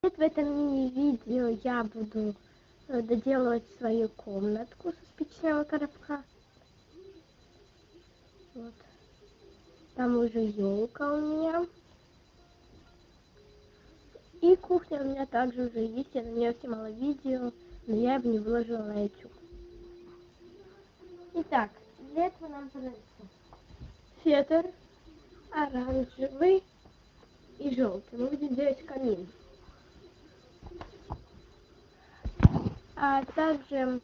Вот в этом мини-видео я буду доделывать свою комнатку со спичечного коробка. Вот. Там уже елка у меня. И кухня у меня также уже есть. Я на нее снимала видео, но я его не выложила на YouTube. Итак, для этого нам понадобится фетр оранжевый и желтый. Мы будем делать камин. А также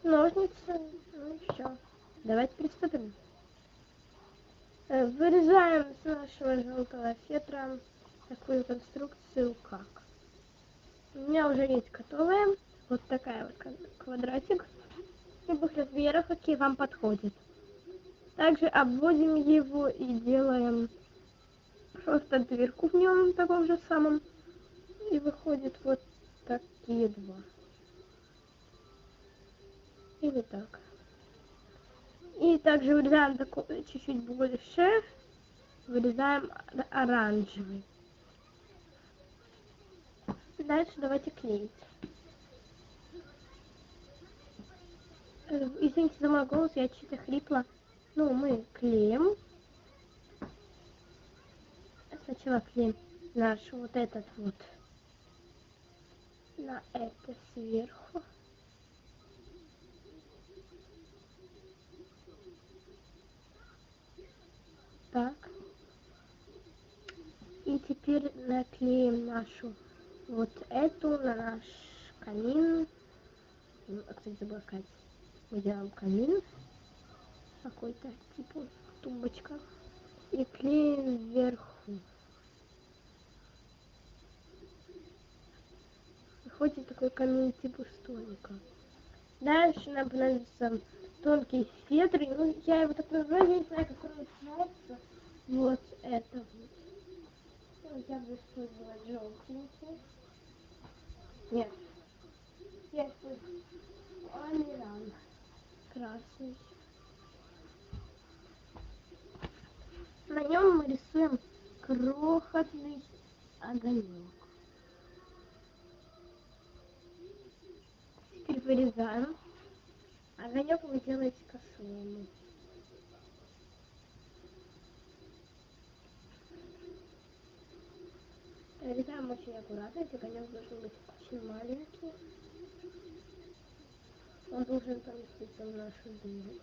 ножницы. Ну и все. Давайте приступим. Вырезаем с нашего желтого фетра такую конструкцию, как. У меня уже есть готовая. Вот такая вот квадратик любых размеров, какие вам подходят. Также обводим его и делаем просто дырку в нем таком же самом. И выходит вот такие два. Или так. И также вырезаем чуть-чуть больше. Вырезаем оранжевый. Дальше давайте клеить. Извините за мой голос, я чуть-то хрипла. Ну, мы клеим. Сначала клеим наш вот этот вот на это сверху. Так. И теперь наклеим нашу вот эту на наш камин. Кстати, забыла сказать. Мы делаем камин. Какой-то типа тумбочка. И клеим вверху. Выходит такой камин типа столика. Дальше нам понадобится тонкий фетр. Ну, я его так называю, я не знаю, как он называется. Вот это вот. Ну, я буду использовать желтенький. Нет. Я использую амиран. Красный. На нем мы рисуем крохотный огонек. Теперь вырезаем. Огонек вы делаете по-своему. Вырезаем очень аккуратно, ведь огонек должен быть очень маленький. Он должен поместиться в нашу дырочку.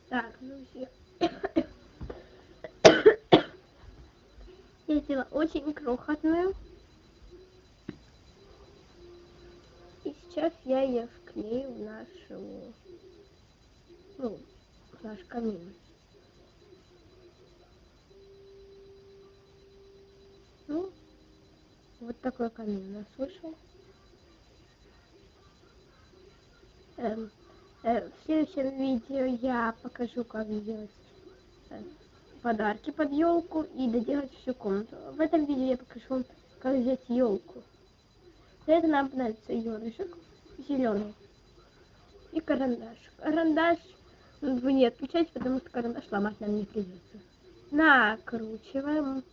Так, ну все. Я сделала очень крохотную. И сейчас я ее вклею в нашу, в наш камин. Ну, вот такой камин у нас вышел. В следующем видео я покажу, как сделать подарки под елку и доделать всю комнату. В этом видео я покажу вам, как взять елку. Для этого нам понадобится ёршик зеленый и карандаш. Карандаш вы не отключайте, потому что карандаш ломать нам не придется. Накручиваем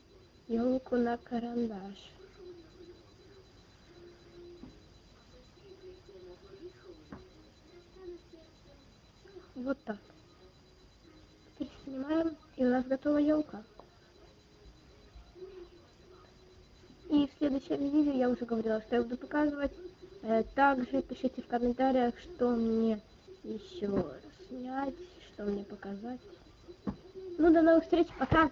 елку на карандаш. Вот так. Теперь снимаем, и у нас готова елка. И в следующем видео я уже говорила, что я буду показывать. Также пишите в комментариях, что мне еще снять, что мне показать. Ну, до новых встреч, пока!